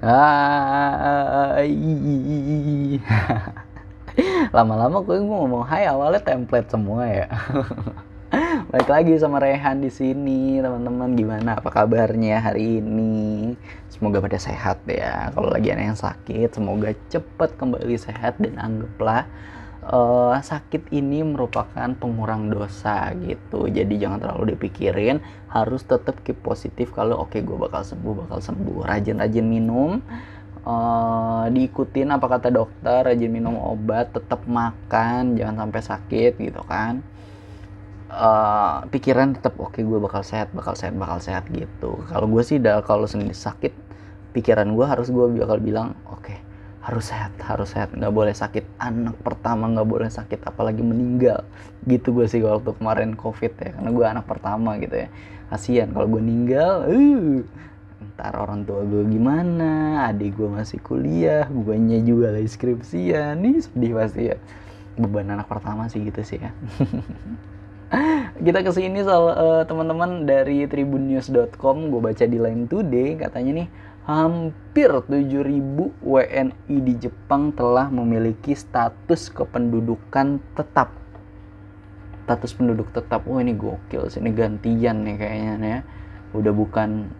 Hai. Lama-lama gue ngomong hai awalnya template semua ya. Balik lagi sama Rehan di sini, teman-teman. Gimana? Apa kabarnya hari ini? Semoga pada sehat ya. Kalau lagi ada yang sakit, semoga cepat kembali sehat dan anggaplah sakit ini merupakan pengurang dosa gitu. Jadi jangan terlalu dipikirin, harus tetap keep positif kalau oke, gue bakal sembuh. Rajin-rajin minum, diikutin apa kata dokter, rajin minum obat, tetap makan, jangan sampai sakit gitu kan. Pikiran tetap oke, gue bakal sehat gitu. Kalau gue sih kalau sendiri sakit, pikiran gue bakal bilang oke, harus sehat, nggak boleh sakit. Anak pertama nggak boleh sakit, apalagi meninggal gitu. Gue sih waktu kemarin covid ya, karena gue anak pertama gitu ya, kasian kalau gue meninggal. Ntar orang tua gue gimana, adik gue masih kuliah, guanya juga lagi skripsian, nih sedih pasti ya. Beban anak pertama sih gitu sih ya. Kita kesini teman-teman dari tribunnews.com. Gue baca di Line Today, katanya nih hampir 7.000 WNI di Jepang telah memiliki status kependudukan tetap. Status penduduk tetap. Oh ini gokil sih, ini gantian nih kayaknya ya. Udah bukan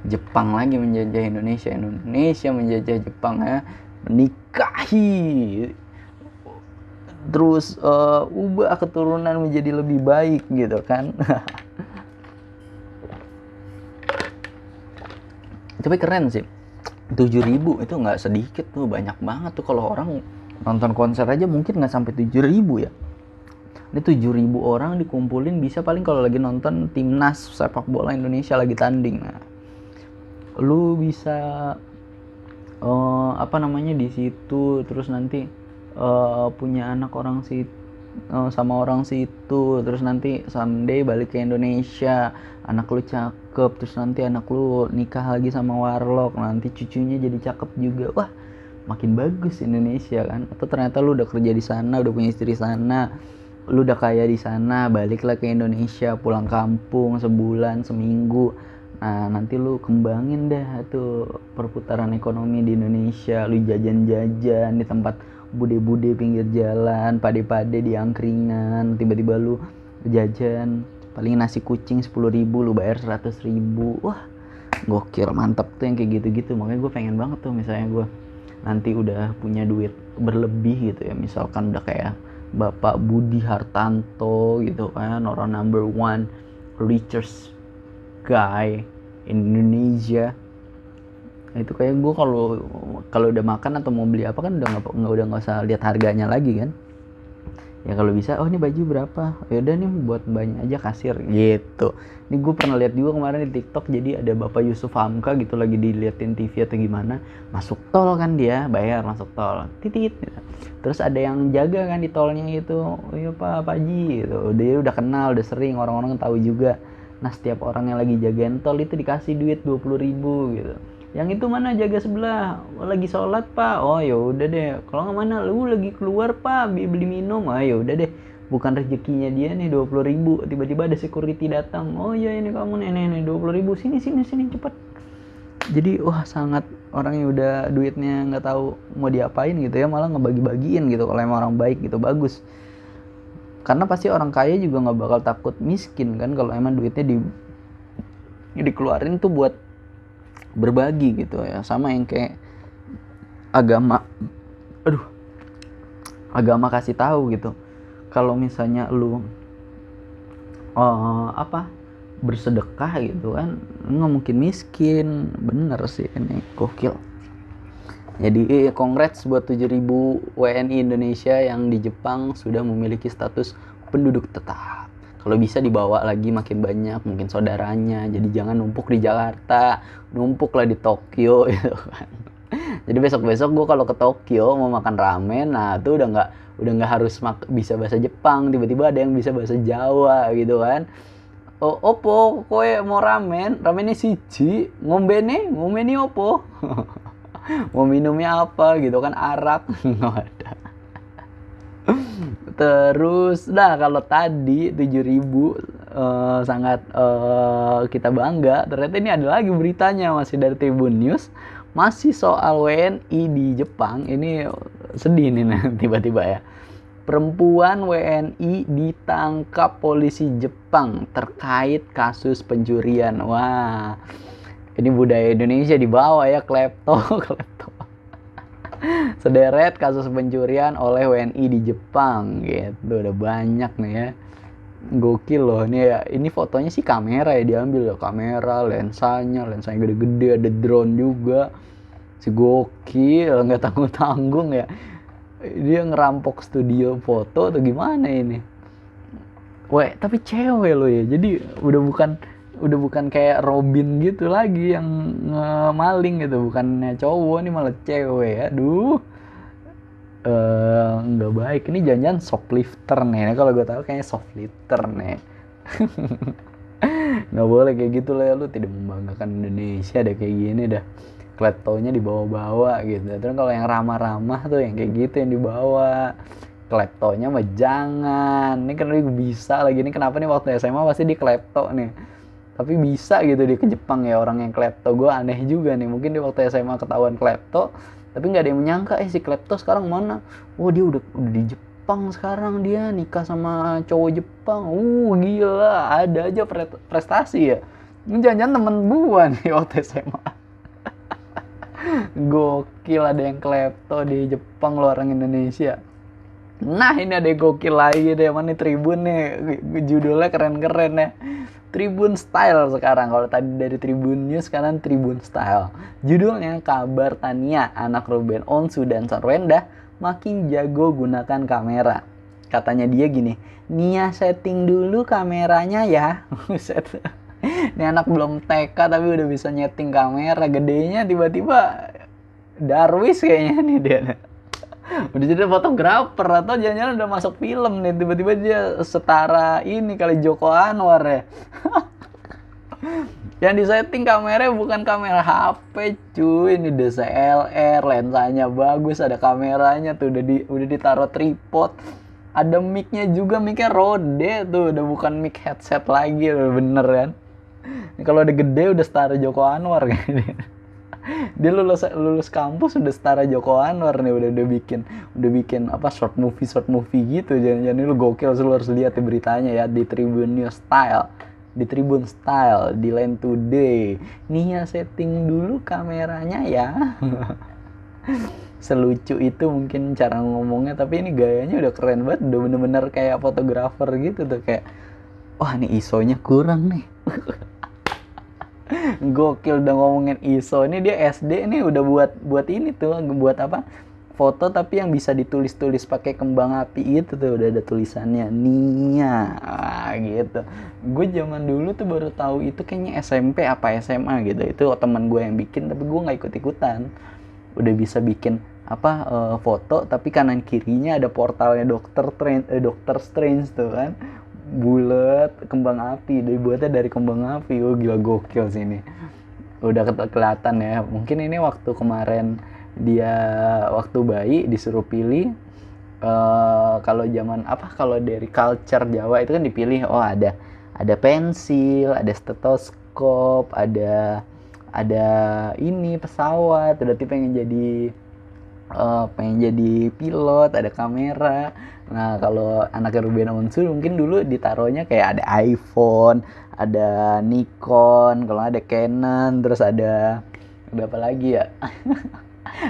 Jepang lagi menjajah Indonesia, Indonesia menjajah Jepang ya. Menikahi, terus ubah keturunan menjadi lebih baik gitu kan. Tapi keren sih, 7.000 itu nggak sedikit tuh, banyak banget tuh. Kalau orang nonton konser aja mungkin nggak sampai 7.000 ya. Ini 7.000 orang dikumpulin bisa paling kalau lagi nonton timnas sepak bola Indonesia lagi tanding. Nah, lu bisa di situ, terus nanti punya anak orang situ sama orang situ, terus nanti someday balik ke Indonesia, anak lu cakep, terus nanti anak lu nikah lagi sama warlock, nanti cucunya jadi cakep juga. Wah, makin bagus Indonesia kan. Atau ternyata lu udah kerja di sana, udah punya istri sana, lu udah kaya di sana, baliklah ke Indonesia, pulang kampung sebulan seminggu. Nah, nanti lu kembangin deh tuh perputaran ekonomi di Indonesia. Lu jajan-jajan di tempat bude-bude pinggir jalan, pade-pade di angkringan, tiba-tiba lu jajan paling nasi kucing 10.000, lu bayar 100.000. Wah, gokil, mantep tuh yang kayak gitu-gitu. Makanya gue pengen banget tuh, misalnya gue nanti udah punya duit berlebih gitu ya, misalkan udah kayak Bapak Budi Hartanto gitu kan, orang number one richest guy in Indonesia. Nah, itu kayak gue kalau udah makan atau mau beli apa kan udah nggak usah lihat harganya lagi kan. Ya kalau bisa, oh ini baju berapa, ya udah nih buat banyak aja kasir gitu. Ini gue pernah lihat juga kemarin di TikTok, jadi ada Bapak Yusuf Hamka gitu lagi diliatin TV atau gimana, masuk tol kan, dia bayar masuk tol titit gitu. Terus ada yang jaga kan di tolnya itu, oh iya Pak Haji gitu, dia udah kenal, udah sering, orang-orang tahu juga. Nah, setiap orang yang lagi jagain tol itu dikasih duit 20.000 gitu. Yang itu mana jaga sebelah, lagi sholat Pak, oh ya udah deh. Kalau nggak mana, lu lagi keluar Pak, beli minum, oh ya udah deh. Bukan rezekinya dia nih 20.000, tiba-tiba ada security datang, oh ya ini kamu nih 20.000, sini cepet. Jadi wah, sangat orang yang udah duitnya nggak tahu mau diapain gitu ya, malah ngebagi-bagiin gitu. Kalau emang orang baik gitu, bagus. Karena pasti orang kaya juga nggak bakal takut miskin kan, kalau emang duitnya dikeluarin tuh buat berbagi gitu ya. Sama yang kayak agama kasih tahu gitu, kalau misalnya lu bersedekah gitu kan, nggak mungkin miskin. Bener sih, ini gokil. Jadi congrats buat 7.000 WNI Indonesia yang di Jepang sudah memiliki status penduduk tetap. Kalau bisa dibawa lagi makin banyak, mungkin saudaranya. Jadi jangan numpuk di Jakarta, numpuklah di Tokyo gitu kan. Jadi besok-besok gue kalau ke Tokyo mau makan ramen, nah tuh udah nggak harus bisa bahasa Jepang, tiba-tiba ada yang bisa bahasa Jawa gitu kan. Oh, opo kowe mau ramennya siji, ngombe nih opo. Mau minumnya apa gitu kan, arak. Nggak ada. Terus kalau tadi 7.000 sangat kita bangga. Ternyata ini ada lagi beritanya, masih dari Tribun News. Masih soal WNI di Jepang, ini sedih nih tiba-tiba ya. Perempuan WNI ditangkap polisi Jepang terkait kasus pencurian. Wah, ini budaya Indonesia dibawa ya, klepto. Sederet kasus pencurian oleh WNI di Jepang gitu. Udah banyak nih ya. Gokil loh nih ya. Ini fotonya sih kamera ya, diambil ya, kamera, lensanya gede-gede, ada drone juga. Si gokil, nggak tanggung-tanggung ya. Dia ngerampok studio foto atau gimana ini? Weh, tapi cewek loh ya. Jadi udah bukan kayak Robin gitu lagi yang maling gitu, bukannya cowok nih malah cewek. Aduh. Nggak baik. Ini jangan shoplifter nih. Kalau gue tahu kayaknya shoplifter nih. Nggak boleh kayak gitu lah ya, lu tidak membanggakan Indonesia deh kayak gini dah. Kleptonya dibawa-bawa gitu. Terus kalau yang ramah-ramah tuh yang kayak gitu yang dibawa. Kleptonya mah jangan. Ini kan bisa lagi. Ini kenapa nih waktu SMA pasti di klepto nih. Tapi bisa gitu di ke Jepang ya orang yang klepto. Gue aneh juga nih. Mungkin di waktu SMA ketahuan klepto. Tapi nggak ada yang menyangka si klepto sekarang mana. Oh dia udah di Jepang sekarang, dia nikah sama cowok Jepang. Gila. Ada aja prestasi ya. Ini jangan-jangan temen gue nih waktu SMA. Gokil, ada yang klepto di Jepang lo orang Indonesia. Nah ini ada yang gokil lagi deh, mana nih Tribun nih, judulnya keren-keren ya. Tribun Style sekarang, kalau tadi dari Tribun News sekarang Tribun Style. Judulnya kabar Tania, anak Ruben Onsu dan Sarwenda makin jago gunakan kamera. Katanya dia gini, Nia setting dulu kameranya ya. Ini anak belum TK tapi udah bisa nyeting kamera. Gedenya tiba-tiba Darwis kayaknya nih dia. Udah jadi fotografer atau jangan-jangan udah masuk film nih. Tiba-tiba dia setara ini kali Joko Anwar ya. Yang disetting kameranya bukan kamera HP cuy. Ini DSLR, lensanya bagus, ada kameranya tuh, udah ditaruh tripod. Ada mic-nya juga, mic-nya Rode tuh, udah bukan mic headset lagi, bener kan. Kalau udah gede udah setara Joko Anwar kayaknya. Dia lulus kampus udah setara Joko Anwar nih, udah bikin apa short movie gitu. Jangan lu gokil, lu harus lihat ya beritanya ya di Tribun News Style, di Tribun Style, di Line Today. Nia setting dulu kameranya ya. Selucu itu mungkin cara ngomongnya, tapi ini gayanya udah keren banget, udah bener-bener kayak fotografer gitu tuh, kayak wah nih ISO-nya kurang nih. Gokil udah ngomongin ISO. Ini dia SD nih udah buat ini tuh, buat apa? Foto tapi yang bisa ditulis-tulis pakai kembang api itu tuh, udah ada tulisannya Nia gitu. Gue zaman dulu tuh baru tahu itu kayaknya SMP apa SMA gitu. Itu teman gue yang bikin tapi gue nggak ikut-ikutan. Udah bisa bikin apa foto tapi kanan kirinya ada portalnya Doctor Strange tuh kan. Bulat, kembang api, dibuatnya dari kembang api. Gila gokil sih ini. Udah kelihatan ya. Mungkin ini waktu kemarin dia waktu bayi disuruh pilih kalau zaman apa, kalau dari culture Jawa itu kan dipilih, oh ada pensil, ada stetoskop, ada ini pesawat, berarti pengen jadi pilot, ada kamera. Nah kalau anak Ruben Onsu mungkin dulu ditaruhnya kayak ada iPhone, ada Nikon, kalau ada Canon, terus ada apa lagi ya?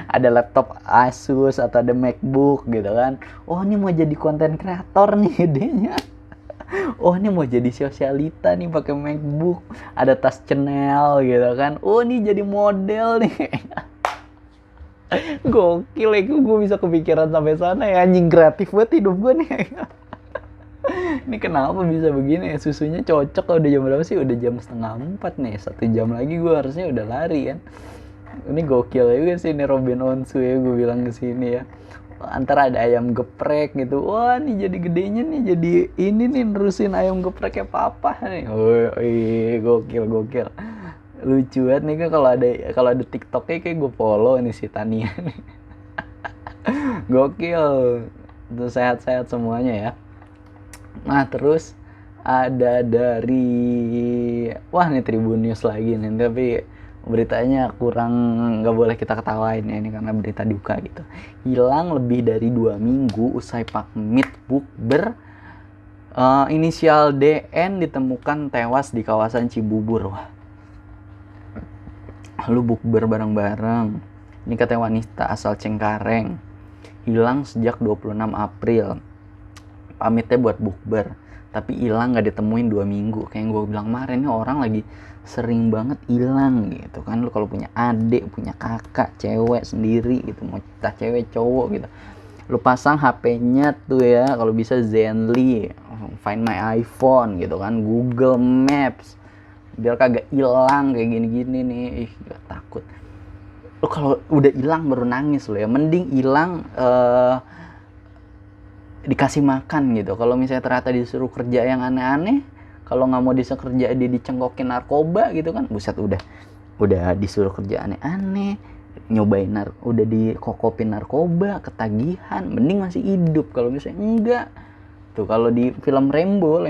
Ada laptop Asus atau ada MacBook gitu kan. Oh ini mau jadi konten kreator nih idenya. Oh ini mau jadi sosialita nih pakai MacBook, ada tas Chanel gitu kan. Oh ini jadi model nih. Gokil ya, gue bisa kepikiran sampai sana ya, anjing kreatif banget hidup gue nih. Ini kenapa bisa begini ya, susunya cocok. Udah jam berapa sih? Udah jam 3:30 nih, 1 jam lagi gue harusnya udah lari kan. Ini gokil juga sih ini Ruben Onsu ya, gue bilang ke sini ya. Antara ada ayam geprek gitu, wah nih jadi gedenya nih jadi ini nih nerusin ayam gepreknya papa nih. Gokil lucu banget nih kan. Kalau ada TikToknya kayak gue follow nih si Tania nih. Gokil. Itu sehat-sehat semuanya ya. Nah terus ada dari wah nih Tribun News lagi nih, tapi beritanya kurang, nggak boleh kita ketawain ya ini karena berita duka gitu. Hilang lebih dari 2 minggu usai pamit bukber. Inisial DN ditemukan tewas di kawasan Cibubur. Wah, lu bukber bareng-bareng. Ini katanya wanita asal Cengkareng, hilang sejak 26 April. Pamitnya buat bukber, tapi hilang nggak ditemuin 2 minggu. Kayak gue bilang kemarin, ini orang lagi sering banget hilang gitu kan. Lu kalau punya adik, punya kakak cewek sendiri gitu, mau entah cewek cowok gitu, lu pasang HP-nya tuh ya, kalau bisa Zenly, Find My iPhone gitu kan, Google Maps, biar kagak hilang kayak gini-gini nih. Gak takut. Lu kalau udah hilang baru nangis lo ya, mending hilang dikasih makan gitu. Kalau misalnya ternyata disuruh kerja yang aneh-aneh, kalau nggak mau disuruh kerja dia dicengkokin narkoba gitu kan, buset, udah disuruh kerja aneh-aneh, nyobain udah dikokopin narkoba, ketagihan, mending masih hidup. Kalau misalnya enggak tuh, kalau di film Rainbow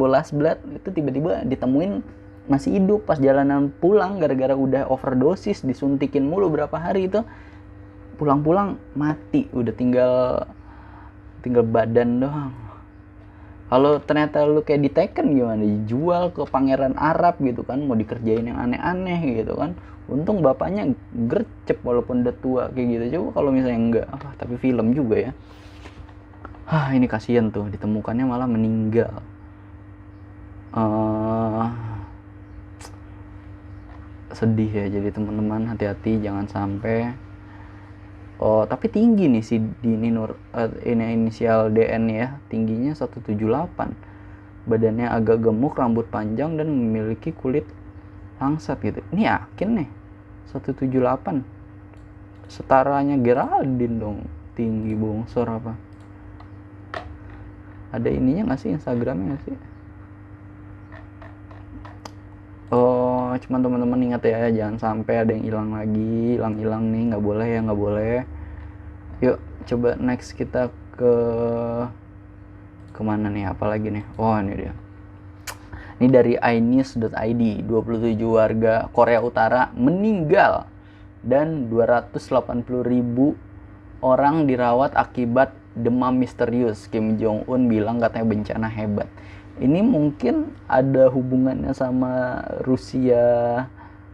Last Blood itu tiba-tiba ditemuin masih hidup pas jalanan pulang, gara-gara udah overdosis disuntikin mulu berapa hari itu, pulang-pulang mati, udah tinggal badan doang. Kalau ternyata lu kayak di Tekken gimana, dijual ke pangeran Arab gitu kan, mau dikerjain yang aneh-aneh gitu kan, untung bapaknya gercep walaupun udah tua kayak gitu. Coba kalau misalnya enggak, tapi film juga ya. Ini kasihan tuh, ditemukannya malah meninggal. Sedih ya, jadi teman-teman hati-hati jangan sampai. Tapi tinggi nih si Dini ini inisial DN ya, tingginya 178, badannya agak gemuk, rambut panjang, dan memiliki kulit langsat gitu. Ini yakin nih 178, setaranya Geraldine dong, tinggi bongsor apa. Ada ininya nggak sih, Instagramnya nggak sih? Cuman teman-teman ingat ya, jangan sampai ada yang hilang lagi, hilang nih, nggak boleh ya, nggak boleh. Yuk coba next kita ke kemana nih, apalagi nih. Ini dia, ini dari inews.id. 27 warga Korea Utara meninggal dan 280.000 orang dirawat akibat demam misterius. Kim Jong Un bilang katanya bencana hebat. Ini mungkin ada hubungannya sama Rusia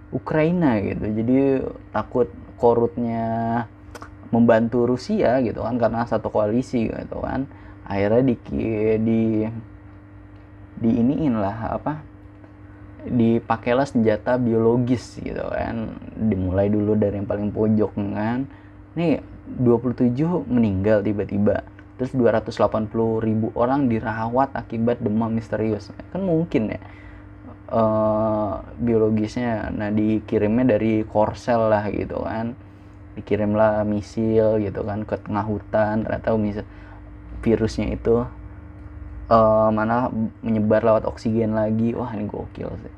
Ukraina gitu. Jadi takut korutnya membantu Rusia gitu kan, karena satu koalisi gitu kan. Akhirnya iniin lah dipakailah senjata biologis gitu kan. Dimulai dulu dari yang paling pojok kan. Nih 27 meninggal tiba-tiba. Terus 280.000 orang dirawat akibat demam misterius. Kan mungkin ya biologisnya. Nah, dikirimnya dari Korsel lah gitu kan. Dikirimlah misil gitu kan ke tengah hutan. Ternyata virusnya itu mana menyebar lewat oksigen lagi. Wah, ini gokil sih.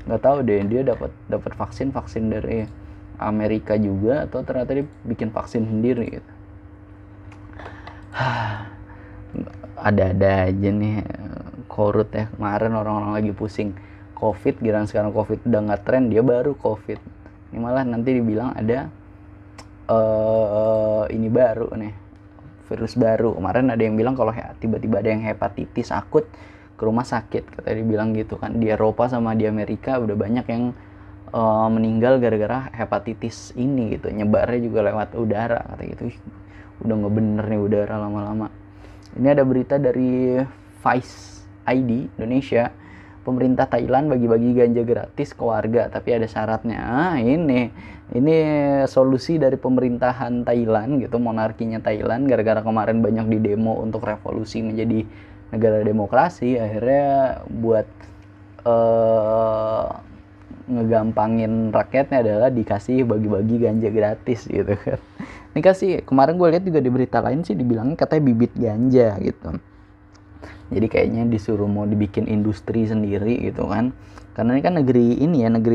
Nggak tahu deh, dia dapat vaksin dari Amerika juga, atau ternyata dia bikin vaksin sendiri gitu. Ada-ada aja nih korut ya. Kemarin orang-orang lagi pusing COVID, giliran sekarang COVID udah nggak tren, dia baru COVID. Ini malah nanti dibilang ada ini baru nih, virus baru. Kemarin ada yang bilang kalau tiba-tiba ada yang hepatitis akut ke rumah sakit, katanya dibilang gitu kan. Di Eropa sama di Amerika udah banyak yang meninggal gara-gara hepatitis ini gitu, nyebarnya juga lewat udara kata gitu. Udah nggak bener nih udara lama-lama. Ini ada berita dari Vice ID Indonesia. Pemerintah Thailand bagi-bagi ganja gratis ke warga, tapi ada syaratnya. Ini solusi dari pemerintahan Thailand gitu, monarkinya Thailand, gara-gara kemarin banyak di demo untuk revolusi menjadi negara demokrasi. Akhirnya buat ngegampangin rakyatnya adalah dikasih bagi-bagi ganja gratis gitu kan. Ini kasih, kemarin gue lihat juga di berita lain sih dibilangnya katanya bibit ganja gitu. Jadi kayaknya disuruh mau dibikin industri sendiri gitu kan. Karena ini kan negeri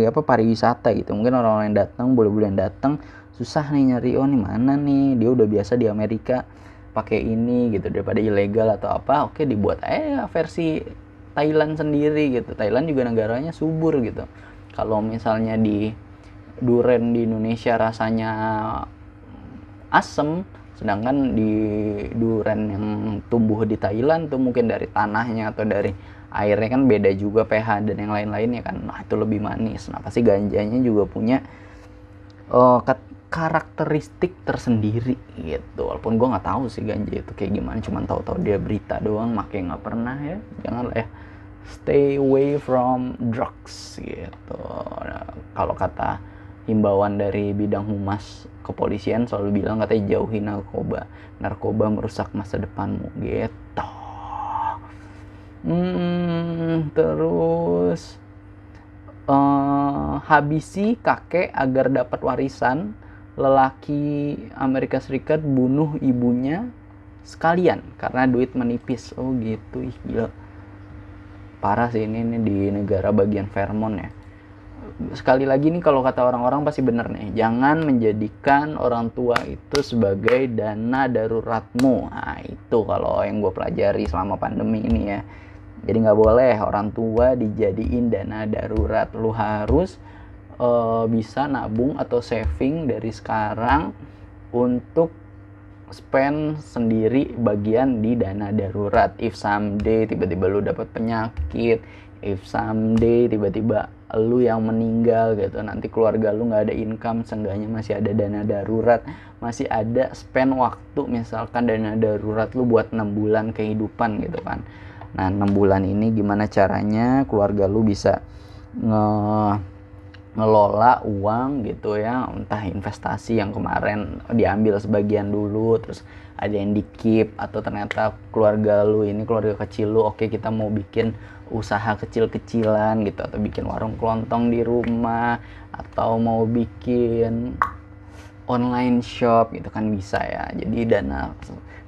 pariwisata gitu. Mungkin orang-orang yang datang, bule-bule yang datang susah nih nyari, nih mana nih, dia udah biasa di Amerika pakai ini gitu, daripada ilegal atau apa. Oke, dibuat versi Thailand sendiri gitu. Thailand juga negaranya subur gitu. Kalau misalnya di duren di Indonesia rasanya asem, sedangkan di duren yang tumbuh di Thailand tuh mungkin dari tanahnya atau dari airnya kan beda juga pH dan yang lain-lainnya kan. Nah itu lebih manis. Nah pasti ganjanya juga punya karakteristik tersendiri gitu. Walaupun gue nggak tahu sih ganja itu kayak gimana, cuman tahu-tahu dia berita doang, makanya nggak pernah ya. Janganlah ya, stay away from drugs gitu. Nah, kalau kata himbauan dari bidang humas kepolisian selalu bilang katanya jauhi narkoba merusak masa depanmu gitu. Terus habisi kakek agar dapat warisan. Lelaki Amerika Serikat bunuh ibunya sekalian karena duit menipis. Oh gitu, ih gila. Parah sih ini di negara bagian Vermont ya. Sekali lagi nih kalau kata orang-orang pasti bener nih, jangan menjadikan orang tua itu sebagai dana daruratmu. Nah itu kalau yang gue pelajari selama pandemi ini ya. Jadi nggak boleh orang tua dijadiin dana darurat. Lu harus bisa nabung atau saving dari sekarang untuk spend sendiri bagian di dana darurat. If someday tiba-tiba lu dapat penyakit, if someday tiba-tiba lu yang meninggal gitu, nanti keluarga lu nggak ada income, seenggaknya masih ada dana darurat, masih ada spend waktu, misalkan dana darurat lu buat 6 bulan kehidupan gitu kan. Nah 6 bulan ini gimana caranya keluarga lu bisa ngelola uang gitu ya, entah investasi yang kemarin diambil sebagian dulu terus ada yang di keep, atau ternyata keluarga lu ini keluarga kecil lu, oke kita mau bikin usaha kecil-kecilan gitu, atau bikin warung kelontong di rumah, atau mau bikin online shop gitu kan bisa ya. Jadi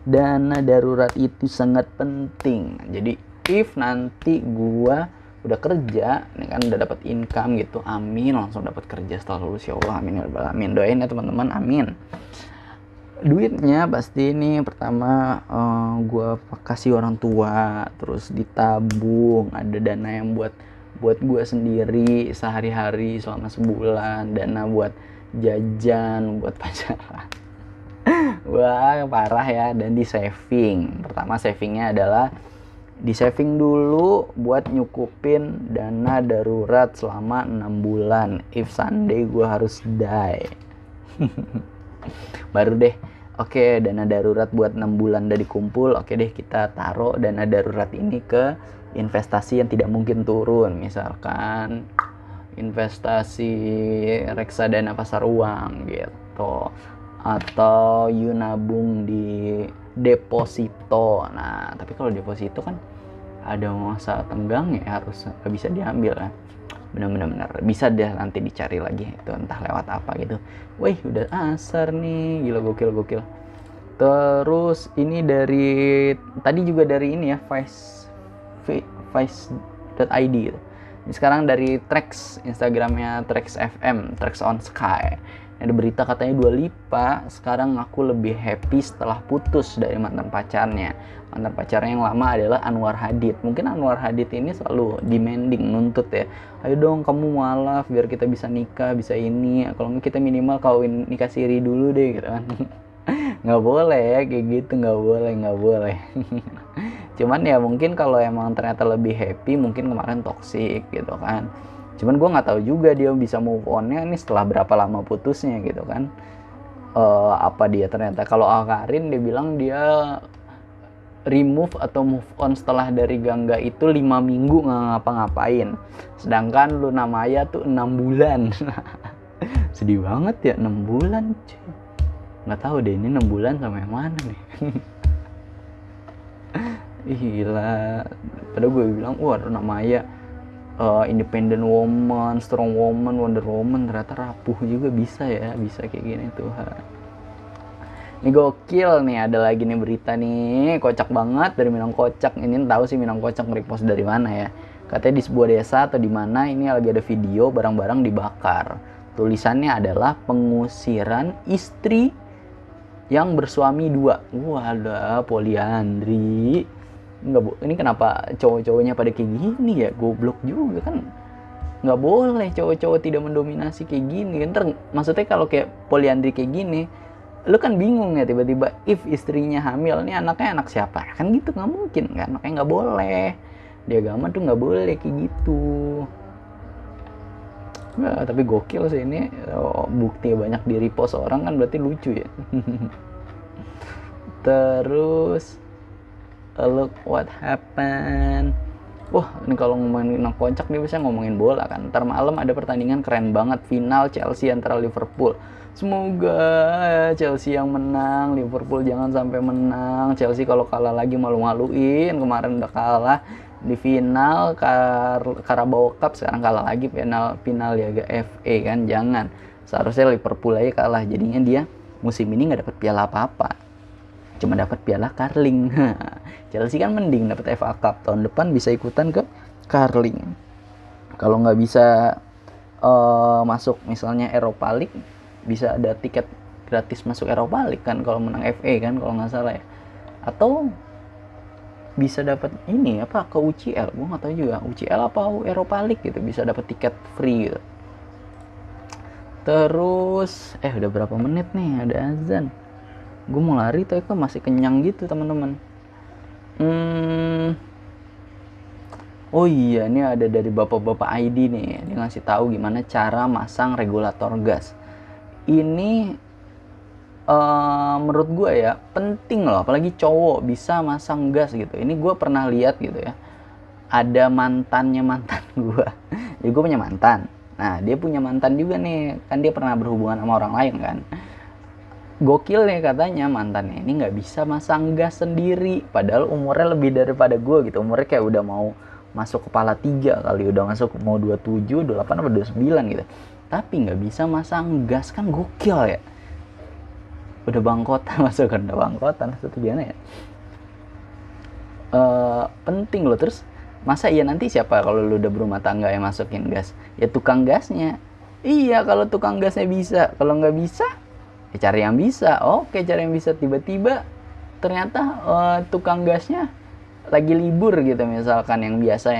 dana darurat itu sangat penting. Jadi if nanti gua udah kerja, ini kan udah dapat income gitu, amin, langsung dapat kerja setelah lulus ya Allah, amin ya rabbal alamin. Doain ya teman-teman, amin. Duitnya pasti ini pertama gue kasih orang tua, terus ditabung, ada dana yang buat gue sendiri sehari-hari selama sebulan, dana buat jajan, buat pacaran. Wah parah ya. Dan di saving, pertama savingnya adalah di saving dulu buat nyukupin dana darurat selama 6 bulan. If someday gue harus die. Baru deh, oke, dana darurat buat 6 bulan udah dikumpul. Oke deh, kita taruh dana darurat ini ke investasi yang tidak mungkin turun. Misalkan investasi reksadana pasar uang gitu. Atau you nabung di deposito. Nah tapi kalau deposito kan ada masa tenggang ya, harus gak bisa diambil ya. Benar-benar bisa deh nanti dicari lagi itu entah lewat apa gitu. Wih udah asar nih, gila, gokil. Terus ini dari tadi juga dari ini ya, vice.id gitu. Ini sekarang dari Trax, Instagramnya Trax FM, Trax on Sky. Ada berita katanya Dua Lipa sekarang ngaku lebih happy setelah putus dari mantan pacarnya. Mantan pacarnya yang lama adalah Anwar Hadid. Mungkin Anwar Hadid ini selalu demanding, nuntut ya. Ayo dong kamu mualaf biar kita bisa nikah, bisa ini. Kalau nggak kita minimal kawin nikah siri dulu deh gitu kan. Nggak boleh ya kayak gitu, nggak boleh. Cuman ya mungkin kalau emang ternyata lebih happy, mungkin kemarin toksik gitu kan. Cuman gue nggak tahu juga dia bisa move on-nya ini setelah berapa lama putusnya gitu kan. Apa dia ternyata, kalau Karin dia bilang dia remove atau move on setelah dari Gangga itu 5 minggu nggak ngapa-ngapain. Sedangkan Luna Maya tuh 6 bulan. Sedih banget ya 6 bulan cuy. Nggak tahu deh ini 6 bulan sama yang mana nih. Ih gila. Padahal gue bilang wah Luna Maya independent woman, strong woman, wonder woman, ternyata rapuh juga bisa ya, bisa kayak gini Tuhan. Ini gokil nih, ada lagi nih berita nih, kocak banget dari Minang Kocak. Ini tahu sih Minang Kocak nge-repost dari mana ya. Katanya di sebuah desa atau di mana ini lagi ada video barang-barang dibakar. Tulisannya adalah pengusiran istri yang bersuami 2. Walah, poliandri. Enggak bu, ini kenapa cowok-cowoknya pada kayak gini ya, goblok juga kan. nggak boleh cowok-cowok tidak mendominasi kayak gini. Ntar maksudnya kalau kayak poliandri kayak gini, lu kan bingung ya, tiba-tiba if istrinya hamil, nih anaknya anak siapa kan, gitu nggak mungkin kan, makanya nggak boleh di agama tuh, nggak boleh kayak gitu. Nah, tapi gokil sih ini, bukti banyak di repost orang kan, berarti lucu ya. Terus look what happened. Wah, ini kalau ngomongin kocak nih bisa ngomongin bola kan. Ntar malam ada pertandingan keren banget, final Chelsea antara Liverpool. Semoga Chelsea yang menang, Liverpool jangan sampai menang. Chelsea kalau kalah lagi malu-maluin. Kemarin udah kalah di final Carabao Cup, sekarang kalah lagi final Liga FA kan. Jangan. Seharusnya Liverpool aja kalah, jadinya dia musim ini nggak dapat piala apa-apa, cuma dapat piala Carling. Chelsea kan mending dapat FA Cup, tahun depan bisa ikutan ke Carling. Kalau nggak bisa masuk misalnya Europa League, bisa ada tiket gratis masuk Europa League kan kalau menang FA kan, kalau nggak salah ya. Atau bisa dapat ini apa, ke UCL, gue nggak tahu juga UCL apa Europa League gitu, bisa dapat tiket free gitu. Terus udah berapa menit nih, ada azan. Gue mau lari tapi kok masih kenyang gitu teman-teman. Oh iya, ini ada dari bapak-bapak ID nih, dia ngasih tahu gimana cara masang regulator gas. Ini menurut gue ya penting loh, apalagi cowok bisa masang gas gitu. Ini gue pernah lihat gitu ya, ada mantannya mantan gue. Jadi gue punya mantan, nah dia punya mantan juga nih, kan dia pernah berhubungan sama orang lain kan. Gokil nih katanya mantannya ini nggak bisa masang gas sendiri, padahal umurnya lebih daripada gue gitu, umurnya kayak udah mau masuk kepala 3 kali, udah masuk mau 27, 28 atau 29 gitu, tapi nggak bisa masang gas. Kan gokil ya, udah bangkotan masuk kan, udah bangkotan satu gimana ya. Penting loh. Terus masa iya nanti siapa kalau lu udah berumah tangga yang masukin gas? Ya tukang gasnya. Iya, kalau tukang gasnya bisa, kalau nggak bisa cari yang bisa. Oke, cari yang bisa. Tiba-tiba ternyata tukang gasnya lagi libur gitu misalkan, yang biasa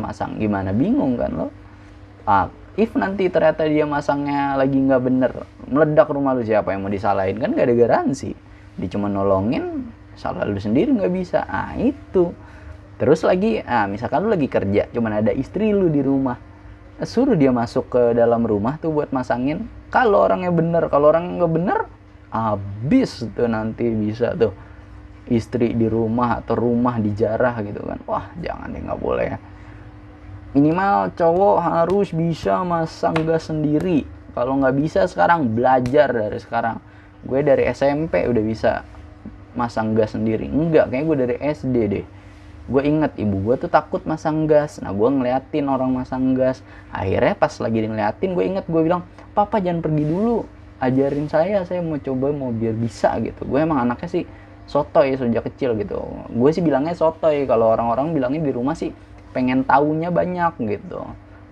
masang, gimana, bingung kan lo. If nanti ternyata dia masangnya lagi nggak bener, meledak rumah lu, siapa yang mau disalahin? Kan nggak ada garansi, dia cuma nolongin, salah lu sendiri nggak bisa. Itu terus lagi misalkan lu lagi kerja, cuman ada istri lu di rumah, suruh dia masuk ke dalam rumah tuh buat masangin. Kalau orangnya bener, kalau orang nggak bener, habis tuh nanti bisa tuh istri di rumah atau rumah dijarah gitu kan. Wah jangan deh, nggak boleh ya. Minimal cowok harus bisa masang gas sendiri. Kalau nggak bisa sekarang, belajar dari sekarang. Gue dari SMP udah bisa masang gas sendiri. Enggak, kayaknya gue dari SD deh. Gue inget ibu gue tuh takut masang gas. Nah gue ngeliatin orang masang gas. Akhirnya pas lagi ngeliatin, gue inget, gue bilang, papa jangan pergi dulu, ajarin saya mau coba, mau biar bisa gitu. Gue emang anaknya sih sotoy sejak kecil gitu. Gue sih bilangnya sotoy, kalau orang-orang bilangnya di rumah sih pengen taunya banyak gitu.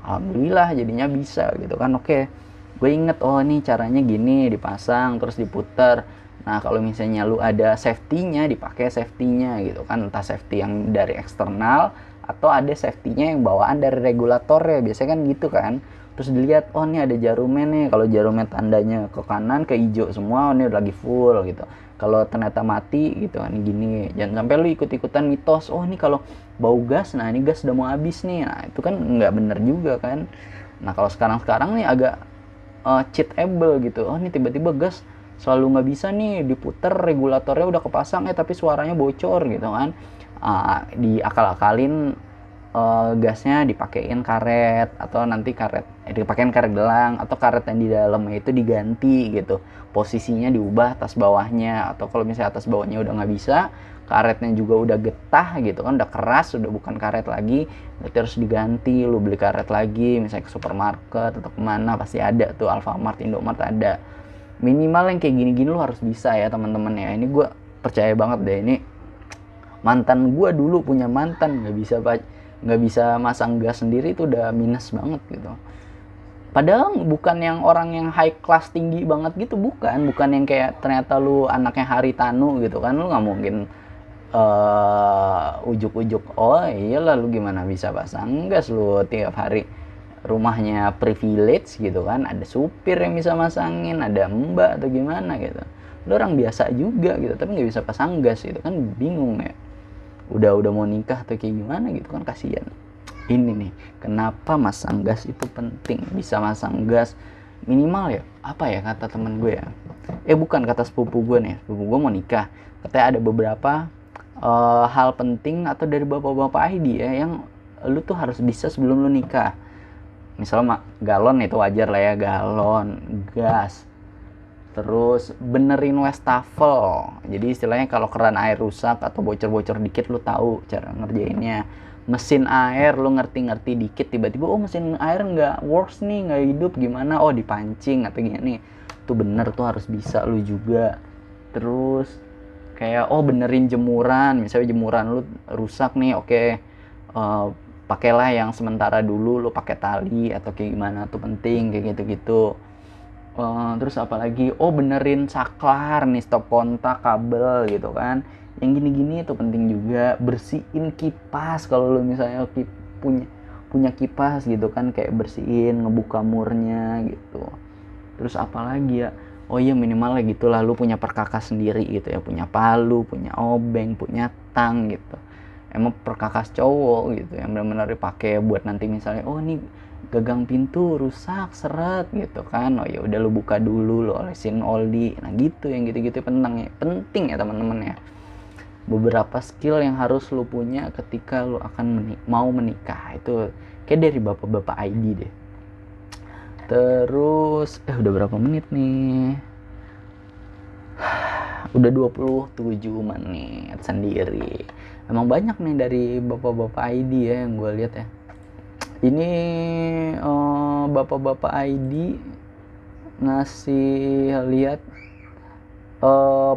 Alhamdulillah jadinya bisa gitu kan. Oke, gue inget, oh ini caranya gini, dipasang terus diputer. Nah kalau misalnya lu ada safety-nya, dipakai safety-nya gitu kan, entah safety yang dari eksternal atau ada safety-nya yang bawaan dari regulatornya, biasanya kan gitu kan. Terus dilihat, oh ini ada jarumnya nih, kalau jarumnya tandanya ke kanan ke hijau semua, oh ini udah lagi full gitu. Kalau ternyata mati gitu kan, gini, jangan sampai lu ikut-ikutan mitos, oh ini kalau bau gas, nah ini gas udah mau habis nih. Nah itu kan nggak bener juga kan. Nah kalau sekarang nih agak cheatable gitu, oh ini tiba-tiba gas selalu nggak bisa nih diputer, regulatornya udah kepasang tapi suaranya bocor gitu kan. Diakal-akalin, gasnya dipakein karet, atau nanti dipakein karet gelang, atau karet yang di dalamnya itu diganti gitu, posisinya diubah atas bawahnya. Atau kalau misalnya atas bawahnya udah nggak bisa, karetnya juga udah getah gitu kan, udah keras, udah bukan karet lagi, berarti harus diganti. Lu beli karet lagi misalnya ke supermarket atau kemana, pasti ada tuh, Alfamart, Indomart ada. Minimal yang kayak gini-gini lu harus bisa ya teman-teman ya. Ini gue percaya banget deh, ini mantan gue dulu punya mantan nggak bisa masang gas sendiri, itu udah minus banget gitu. Padahal bukan yang orang yang high class tinggi banget gitu, bukan yang kayak ternyata lu anaknya Haritanu gitu kan, lu nggak mungkin ujuk-ujuk, oh iyalah lu gimana bisa pasang gas lu tiap hari rumahnya privilege gitu kan, ada supir yang bisa masangin, ada mbak atau gimana gitu. Lu orang biasa juga gitu tapi nggak bisa pasang gas gitu kan, bingung ya. Udah mau nikah atau kayak gimana gitu kan, kasihan. Ini nih kenapa masang gas itu penting. Bisa masang gas minimal ya, apa ya kata temen gue ya, bukan, kata sepupu gue nih, sepupu gue mau nikah, katanya ada beberapa hal penting atau dari bapak-bapak ID ya yang lu tuh harus bisa sebelum lu nikah. Misalnya galon itu wajar lah ya, galon gas, terus benerin wastafel. Jadi istilahnya kalau keran air rusak atau bocor-bocor dikit lu tahu cara ngerjainnya. Mesin air lu ngerti-ngerti dikit, tiba-tiba mesin air nggak works nih, nggak hidup, gimana, dipancing atau gini, tuh bener tuh harus bisa lu juga. Terus kayak benerin jemuran, misalnya jemuran lu rusak nih, oke, pakailah yang sementara dulu, lu pakai tali atau kayak gimana, tuh penting kayak gitu-gitu. Terus apalagi, benerin saklar nih, stop kontak kabel gitu kan, yang gini-gini itu penting juga. Bersihin kipas kalau lu misalnya punya kipas gitu kan, kayak bersihin, ngebuka murnya gitu. Terus apalagi ya, iya minimal gitu lah lu punya perkakas sendiri gitu ya, punya palu, punya obeng, punya tang gitu. Emang perkakas cowok gitu yang benar-benar dipakai buat nanti misalnya nih gagang pintu rusak seret gitu kan, ya udah lu buka dulu, lu olesin oli. Nah gitu, yang gitu-gitu penting ya teman-teman ya. Beberapa skill yang harus lu punya ketika lu akan mau menikah, itu kayak dari bapak-bapak ID deh. Terus udah berapa menit nih? Udah 27 menit sendiri. Emang banyak nih dari bapak-bapak ID ya yang gue lihat ya. Ini bapak-bapak ID ngasih lihat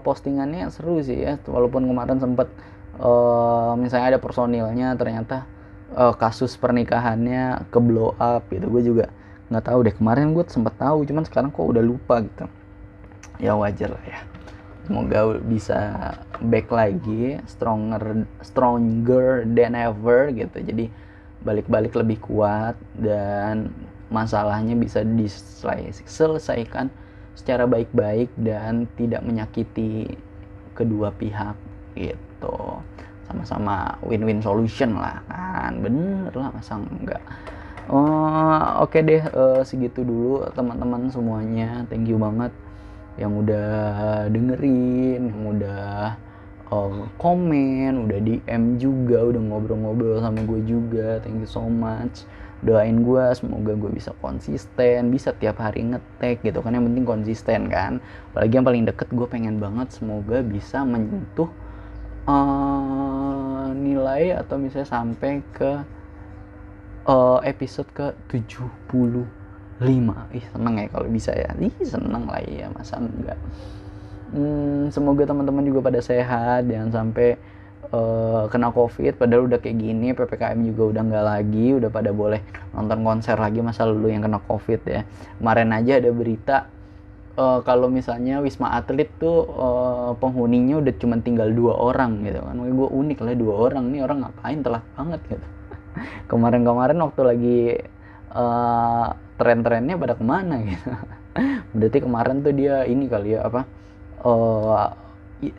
postingannya seru sih ya, walaupun kemarin sempet misalnya ada personilnya ternyata kasus pernikahannya ke blow up gitu. Gue juga nggak tahu deh, kemarin gue sempet tahu cuman sekarang kok udah lupa gitu. Ya wajar lah ya, semoga bisa back lagi, stronger than ever gitu. Jadi balik-balik lebih kuat dan masalahnya bisa diselesaikan secara baik-baik dan tidak menyakiti kedua pihak gitu. Sama-sama win-win solution lah kan, bener lah, masa enggak. Oke deh, segitu dulu teman-teman semuanya. Thank you banget yang udah dengerin, yang udah komen, udah DM juga, udah ngobrol-ngobrol sama gue juga. Thank you so much. Doain gue semoga gue bisa konsisten, bisa tiap hari ngetek gitu kan, yang penting konsisten kan. Apalagi yang paling deket, gue pengen banget semoga bisa menyentuh nilai atau misalnya sampai ke episode ke 75. Seneng ya kalau bisa ya. Seneng lah ya, masa enggak. Semoga teman-teman juga pada sehat, jangan sampai kena covid. Padahal udah kayak gini, PPKM juga udah nggak lagi, udah pada boleh nonton konser lagi, masa lu yang kena covid ya. Kemarin aja ada berita kalau misalnya Wisma Atlet tuh penghuninya udah cuma tinggal 2 orang gitu kan. Gue unik lah, 2 orang nih, orang ngapain, telat banget gitu. Kemarin waktu lagi tren-trennya pada kemana gitu. Berarti kemarin tuh dia ini kali ya,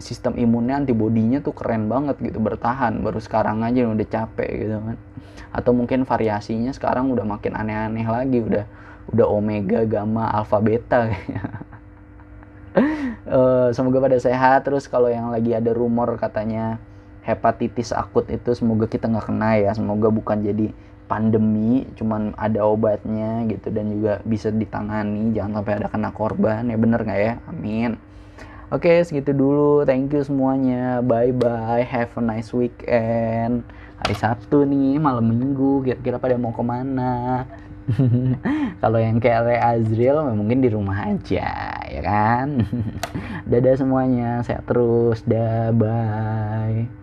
sistem imunnya, antibodinya tuh keren banget gitu, bertahan. Baru sekarang aja udah capek gitu kan. Atau mungkin variasinya sekarang udah makin aneh-aneh lagi, udah omega, gamma, alpha, beta kayaknya. Semoga pada sehat. Terus kalau yang lagi ada rumor katanya hepatitis akut itu, semoga kita nggak kena ya. Semoga bukan jadi pandemi, cuman ada obatnya gitu dan juga bisa ditangani, jangan sampai ada kena korban ya, bener nggak ya? Amin. Oke, segitu dulu. Thank you semuanya. Bye bye. Have a nice weekend. Hari Sabtu nih, malam Minggu. Kira-kira pada mau kemana? Kalau yang kayak Azriel mungkin di rumah aja ya kan. Dadah semuanya, sehat terus. Dah, bye.